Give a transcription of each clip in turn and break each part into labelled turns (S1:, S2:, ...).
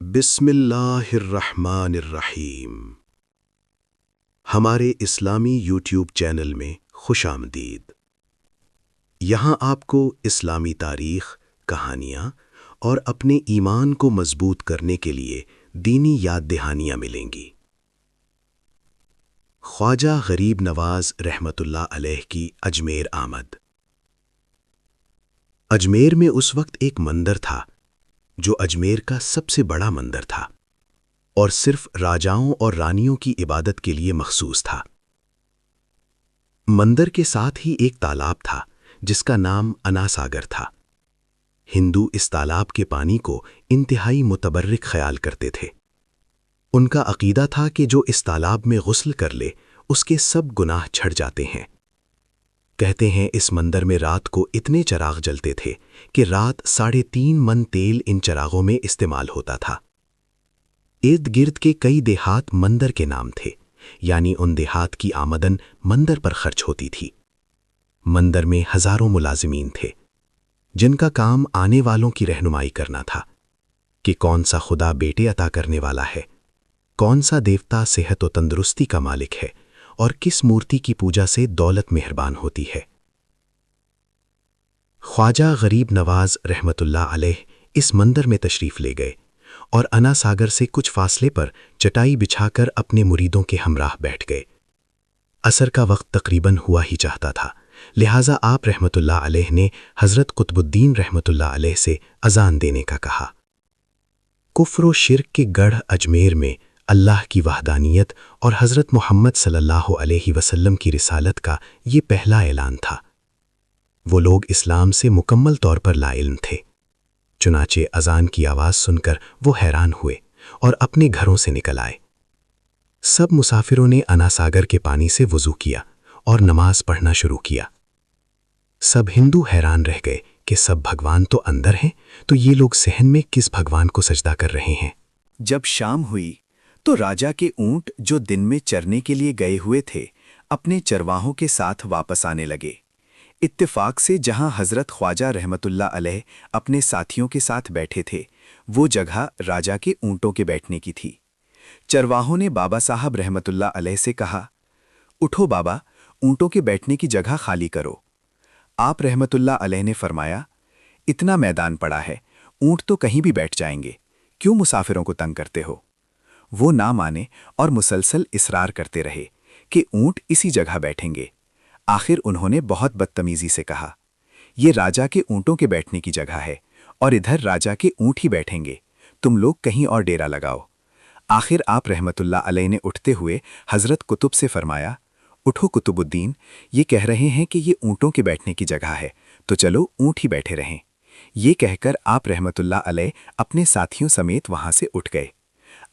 S1: بسم اللہ الرحمن الرحیم۔ ہمارے اسلامی یوٹیوب چینل میں خوش آمدید۔ یہاں آپ کو اسلامی تاریخ، کہانیاں اور اپنے ایمان کو مضبوط کرنے کے لیے دینی یاد دہانیاں ملیں گی۔ خواجہ غریب نواز رحمۃ اللہ علیہ کی اجمیر آمد۔ اجمیر میں اس وقت ایک مندر تھا جو اجمیر کا سب سے بڑا مندر تھا اور صرف راجاؤں اور رانیوں کی عبادت کے لیے مخصوص تھا۔ مندر کے ساتھ ہی ایک تالاب تھا جس کا نام انا ساگر تھا۔ ہندو اس تالاب کے پانی کو انتہائی متبرک خیال کرتے تھے۔ ان کا عقیدہ تھا کہ جو اس تالاب میں غسل کر لے اس کے سب گناہ چھڑ جاتے ہیں۔ کہتے ہیں اس مندر میں رات کو اتنے چراغ جلتے تھے کہ رات 3.5 من تیل ان چراغوں میں استعمال ہوتا تھا۔ ارد گرد کے کئی دیہات مندر کے نام تھے، یعنی ان دیہات کی آمدن مندر پر خرچ ہوتی تھی۔ مندر میں ہزاروں ملازمین تھے جن کا کام آنے والوں کی رہنمائی کرنا تھا کہ کون سا خدا بیٹے عطا کرنے والا ہے، کون سا دیوتا صحت و تندرستی کا مالک ہے اور کس مورتی کی پوجا سے دولت مہربان ہوتی ہے۔ خواجہ غریب نواز رحمۃ اللہ علیہ اس مندر میں تشریف لے گئے اور انا ساگر سے کچھ فاصلے پر چٹائی بچھا کر اپنے مریدوں کے ہمراہ بیٹھ گئے۔ عصر کا وقت تقریباً ہوا ہی چاہتا تھا، لہٰذا آپ رحمۃ اللہ علیہ نے حضرت قطب الدین رحمۃ اللہ علیہ سے اذان دینے کا کہا۔ کفر و شرک کے گڑھ اجمیر میں اللہ کی وحدانیت اور حضرت محمد صلی اللہ علیہ وسلم کی رسالت کا یہ پہلا اعلان تھا۔ وہ لوگ اسلام سے مکمل طور پر لا علم تھے، چنانچہ اذان کی آواز سن کر وہ حیران ہوئے اور اپنے گھروں سے نکل آئے۔ سب مسافروں نے انا ساگر کے پانی سے وضو کیا اور نماز پڑھنا شروع کیا۔ سب ہندو حیران رہ گئے کہ سب بھگوان تو اندر ہیں، تو یہ لوگ صحن میں کس بھگوان کو سجدہ کر رہے ہیں؟
S2: جب شام ہوئی تو راجا کے اونٹ جو دن میں چرنے کے لیے گئے ہوئے تھے اپنے چرواہوں کے ساتھ واپس آنے لگے۔ اتفاق سے جہاں حضرت خواجہ رحمۃ اللہ علیہ اپنے ساتھیوں کے ساتھ بیٹھے تھے وہ جگہ راجا کے اونٹوں کے بیٹھنے کی تھی۔ چرواہوں نے بابا صاحب رحمۃ اللہ علیہ سے کہا، اٹھو بابا، اونٹوں کے بیٹھنے کی جگہ خالی کرو۔ آپ رحمۃ اللہ علیہ نے فرمایا، اتنا میدان پڑا ہے، اونٹ تو کہیں بھی بیٹھ جائیں گے، کیوں مسافروں کو تنگ کرتے ہو؟ وہ نہ مانے اور مسلسل اصرار کرتے رہے کہ اونٹ اسی جگہ بیٹھیں گے۔ آخر انہوں نے بہت بدتمیزی سے کہا، یہ راجا کے اونٹوں کے بیٹھنے کی جگہ ہے اور ادھر راجا کے اونٹ ہی بیٹھیں گے، تم لوگ کہیں اور ڈیرا لگاؤ۔ آخر آپ رحمۃ اللہ علیہ نے اٹھتے ہوئے حضرت قطب سے فرمایا، اٹھو قطب الدین، یہ کہہ رہے ہیں کہ یہ اونٹوں کے بیٹھنے کی جگہ ہے، تو چلو اونٹ ہی بیٹھے رہیں۔ یہ کہہ کر آپ رحمۃ اللہ علیہ اپنے ساتھیوں سمیت وہاں سے اٹھ گئے۔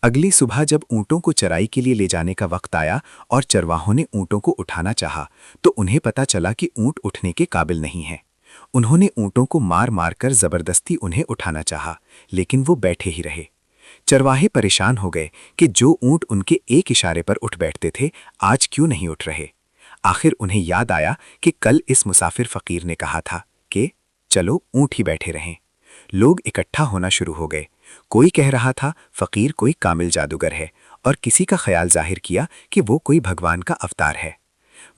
S2: اگلی صبح جب اونٹوں کو چرائی کے لیے لے جانے کا وقت آیا اور چرواہوں نے اونٹوں کو اٹھانا چاہا تو انہیں پتہ چلا کہ اونٹ اٹھنے کے قابل نہیں ہیں۔ انہوں نے اونٹوں کو مار مار کر زبردستی انہیں اٹھانا چاہا، لیکن وہ بیٹھے ہی رہے۔ چرواہے پریشان ہو گئے کہ جو اونٹ ان کے ایک اشارے پر اٹھ بیٹھتے تھے آج کیوں نہیں اٹھ رہے۔ آخر انہیں یاد آیا کہ کل اس مسافر فقیر نے کہا تھا کہ چلو اونٹ ہی بیٹھے رہیں۔ لوگ اکٹھا ہونا شروع ہو گئے۔ کوئی کہہ رہا تھا فقیر کوئی کامل جادوگر ہے، اور کسی کا خیال ظاہر کیا کہ وہ کوئی بھگوان کا اوتار ہے۔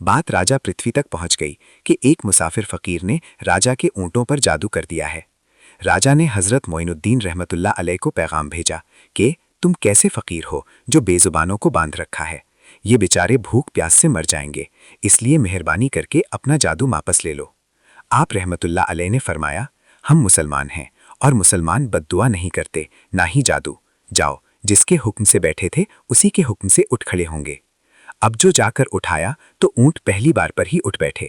S2: بات راجا پرتھوی تک پہنچ گئی کہ ایک مسافر فقیر نے راجا کے اونٹوں پر جادو کر دیا ہے۔ راجا نے حضرت معین الدین رحمۃ اللہ علیہ کو پیغام بھیجا کہ تم کیسے فقیر ہو جو بے زبانوں کو باندھ رکھا ہے؟ یہ بیچارے بھوک پیاس سے مر جائیں گے، اس لیے مہربانی کر کے اپنا جادو واپس لے لو۔ آپ رحمۃ اللہ علیہ نے فرمایا، ہم مسلمان ہیں اور مسلمان بد دعا نہیں کرتے، نہ ہی جادو۔ جاؤ، جس کے حکم سے بیٹھے تھے اسی کے حکم سے اٹھ کھڑے ہوں گے۔ اب جو جا کر اٹھایا تو اونٹ پہلی بار پر ہی اٹھ بیٹھے۔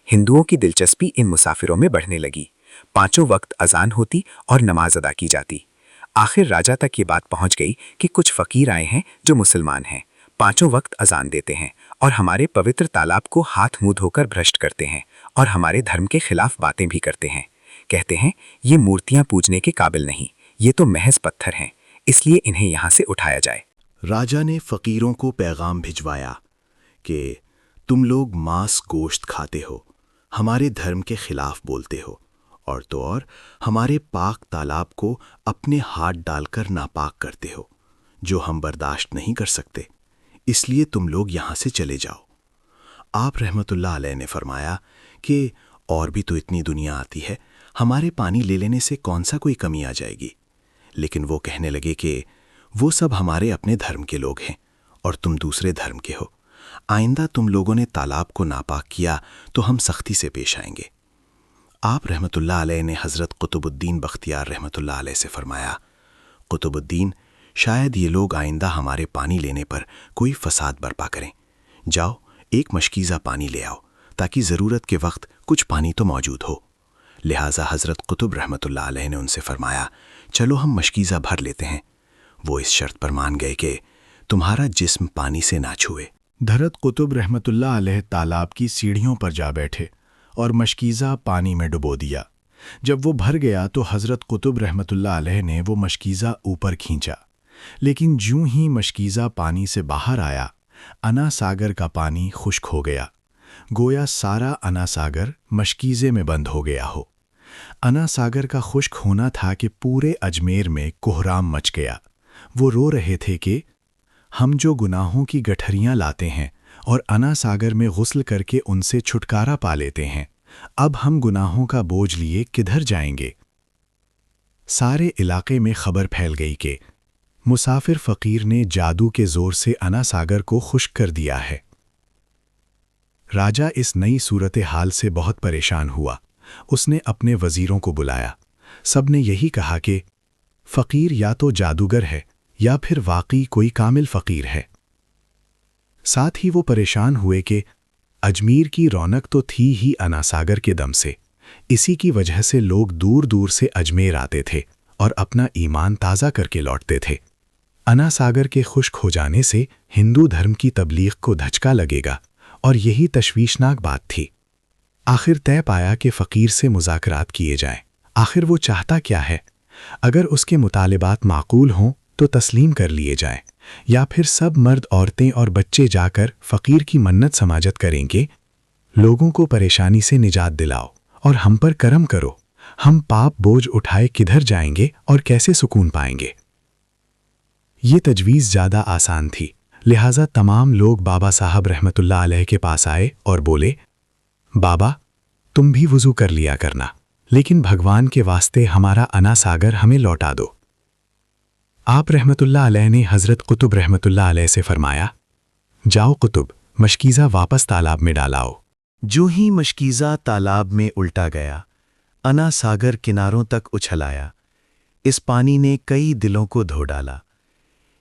S2: ہندوؤں کی دلچسپی ان مسافروں میں بڑھنے لگی۔ پانچوں وقت اذان ہوتی اور نماز ادا کی جاتی۔ آخر راجا تک یہ بات پہنچ گئی کہ کچھ فقیر آئے ہیں جو مسلمان ہیں، پانچوں وقت اذان دیتے ہیں اور ہمارے پوتر تالاب کو ہاتھ منہ دھو کر بھرشٹ کرتے ہیں اور ہمارے دھرم کے خلاف باتیں بھی کرتے ہیں۔ کہتے ہیں یہ مورتیاں پوجنے کے قابل نہیں، یہ تو محض پتھر ہیں، اس لیے انہیں یہاں سے اٹھایا جائے۔
S1: راجا نے فقیروں کو پیغام بھجوایا کہ تم لوگ ماس گوشت کھاتے ہو، ہمارے دھرم کے خلاف بولتے ہو اور تو اور ہمارے پاک تالاب کو اپنے ہاتھ ڈال کر ناپاک کرتے ہو، جو ہم برداشت نہیں کر سکتے، اس لیے تم لوگ یہاں سے چلے جاؤ۔ آپ رحمت اللہ علیہ نے فرمایا کہ اور بھی تو اتنی دنیا آتی ہے، ہمارے پانی لے لینے سے کون سا کوئی کمی آ جائے گی؟ لیکن وہ کہنے لگے کہ وہ سب ہمارے اپنے دھرم کے لوگ ہیں اور تم دوسرے دھرم کے ہو، آئندہ تم لوگوں نے تالاب کو ناپاک کیا تو ہم سختی سے پیش آئیں گے۔ آپ رحمت اللہ علیہ نے حضرت قطب الدین بختیار رحمت اللہ علیہ سے فرمایا، قطب الدین، شاید یہ لوگ آئندہ ہمارے پانی لینے پر کوئی فساد برپا کریں، جاؤ ایک مشکیزہ پانی لے آؤ تاکہ ضرورت کے وقت کچھ پانی تو موجود ہو۔ لہٰذا حضرت قطب رحمت اللہ علیہ نے ان سے فرمایا، چلو ہم مشکیزہ بھر لیتے ہیں۔ وہ اس شرط پر مان گئے کہ تمہارا جسم پانی سے نہ چھوئے۔
S3: حضرت قطب رحمت اللہ علیہ تالاب کی سیڑھیوں پر جا بیٹھے اور مشکیزہ پانی میں ڈبو دیا۔ جب وہ بھر گیا تو حضرت قطب رحمت اللہ علیہ نے وہ مشکیزہ اوپر کھینچا، لیکن جوں ہی مشکیزہ پانی سے باہر آیا، انا ساگر کا پانی خشک ہو گیا، گویا سارا انا ساگر مشکیزے میں بند ہو گیا ہو۔ انا ساگر کا خشک ہونا تھا کہ پورے اجمیر میں کوہرام مچ گیا۔ وہ رو رہے تھے کہ ہم جو گناہوں کی گٹھریاں لاتے ہیں اور انا ساگر میں غسل کر کے ان سے چھٹکارا پا لیتے ہیں، اب ہم گناہوں کا بوجھ لیے کدھر جائیں گے؟ سارے علاقے میں خبر پھیل گئی کہ مسافر فقیر نے جادو کے زور سے انا ساگر کو خشک کر دیا ہے۔ راجہ اس نئی صورتحال سے بہت پریشان ہوا۔ اس نے اپنے وزیروں کو بلایا۔ سب نے یہی کہا کہ فقیر یا تو جادوگر ہے یا پھر واقعی کوئی کامل فقیر ہے۔ ساتھ ہی وہ پریشان ہوئے کہ اجمیر کی رونق تو تھی ہی انا ساگر کے دم سے، اسی کی وجہ سے لوگ دور دور سے اجمیر آتے تھے اور اپنا ایمان تازہ کر کے لوٹتے تھے۔ انا ساگر کے خشک ہو جانے سے ہندو دھرم کی تبلیغ کو دھچکا لگے گا، اور یہی تشویشناک بات تھی۔ آخر طے پایا کہ فقیر سے مذاکرات کیے جائیں۔ آخر وہ چاہتا کیا ہے؟ اگر اس کے مطالبات معقول ہوں تو تسلیم کر لیے جائیں، یا پھر سب مرد، عورتیں اور بچے جا کر فقیر کی منت سماجت کریں گے، لوگوں کو پریشانی سے نجات دلاؤ اور ہم پر کرم کرو، ہم پاپ بوجھ اٹھائے کدھر جائیں گے اور کیسے سکون پائیں گے؟ یہ تجویز زیادہ آسان تھی، لہٰذا تمام لوگ بابا صاحب رحمت اللہ علیہ کے پاس آئے اور بولے، بابا تم بھی وضو کر لیا کرنا، لیکن بھگوان کے واسطے ہمارا انا ساگر ہمیں لوٹا دو۔ آپ رحمت اللہ علیہ نے حضرت قطب رحمت اللہ علیہ سے فرمایا، جاؤ قطب، مشکیزہ واپس تالاب میں ڈالاؤ۔
S2: جو ہی مشکیزہ تالاب میں الٹا گیا، انا ساگر کناروں تک اچھل آیا۔ اس پانی نے کئی دلوں کو دھو ڈالا۔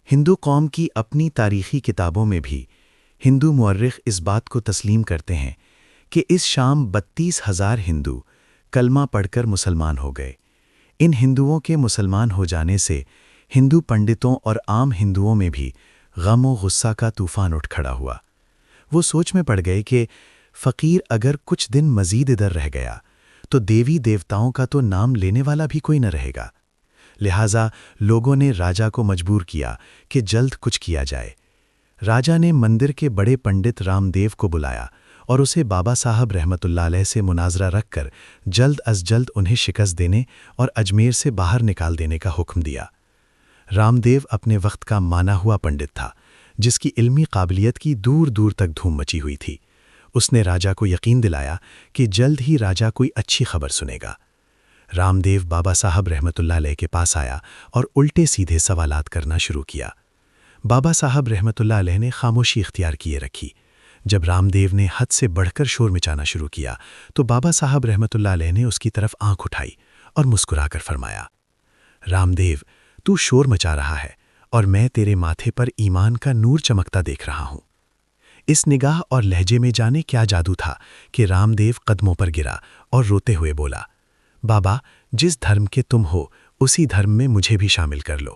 S2: ہندو قوم کی اپنی تاریخی کتابوں میں بھی ہندو مورخ اس بات کو تسلیم کرتے ہیں کہ اس شام 32,000 ہندو کلمہ پڑھ کر مسلمان ہو گئے۔ ان ہندوؤں کے مسلمان ہو جانے سے ہندو پنڈتوں اور عام ہندوؤں میں بھی غم و غصہ کا طوفان اٹھ کھڑا ہوا۔ وہ سوچ میں پڑ گئے کہ فقیر اگر کچھ دن مزید ادھر رہ گیا تو دیوی دیوتاؤں کا تو نام لینے والا بھی کوئی نہ رہے گا۔ لہٰذا لوگوں نے راجہ کو مجبور کیا کہ جلد کچھ کیا جائے۔ راجہ نے مندر کے بڑے پنڈت رام دیو کو بلایا اور اسے بابا صاحب رحمت اللہ علیہ سے مناظرہ رکھ کر جلد از جلد انہیں شکست دینے اور اجمیر سے باہر نکال دینے کا حکم دیا۔ رام دیو اپنے وقت کا مانا ہوا پنڈت تھا، جس کی علمی قابلیت کی دور دور تک دھوم مچی ہوئی تھی۔ اس نے راجہ کو یقین دلایا کہ جلد ہی راجہ کوئی اچھی خبر سنے گا۔ رام دیو بابا صاحب رحمت اللہ علیہ کے پاس آیا اور الٹے سیدھے سوالات کرنا شروع کیا۔ بابا صاحب رحمت اللہ علیہ نے خاموشی اختیار کیے رکھی۔ جب رام دیو نے حد سے بڑھ کر شور مچانا شروع کیا تو بابا صاحب رحمت اللہ علیہ نے اس کی طرف آنکھ اٹھائی اور مسکرا کر فرمایا، رام دیو، تو شور مچا رہا ہے اور میں تیرے ماتھے پر ایمان کا نور چمکتا دیکھ رہا ہوں۔ اس نگاہ اور لہجے میں جانے کیا جادو تھا کہ رام دیو قدموں پر گرا اور روتے ہوئے بولا، بابا، جس دھرم کے تم ہو اسی دھرم میں مجھے بھی شامل کر لو۔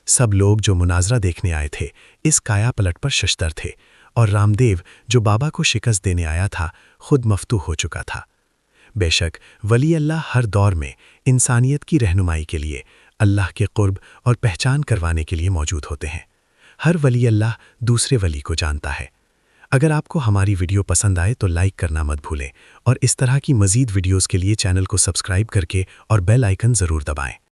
S2: سب لوگ جو مناظرہ دیکھنے آئے تھے اس کایا پلٹ پر ششدر تھے، اور رام دیو جو بابا کو شکست دینے آیا تھا خود مفتوح ہو چکا تھا۔ بے شک ولی اللہ ہر دور میں انسانیت کی رہنمائی کے لیے، اللہ کے قرب اور پہچان کروانے کے لیے موجود ہوتے ہیں۔ ہر ولی اللہ دوسرے ولی کو جانتا ہے۔
S1: اگر آپ کو ہماری ویڈیو پسند آئے تو لائک کرنا مت بھولیں اور اس طرح کی مزید ویڈیوز کے لیے چینل کو سبسکرائب کر کے اور بیل آئیکن ضرور دبائیں۔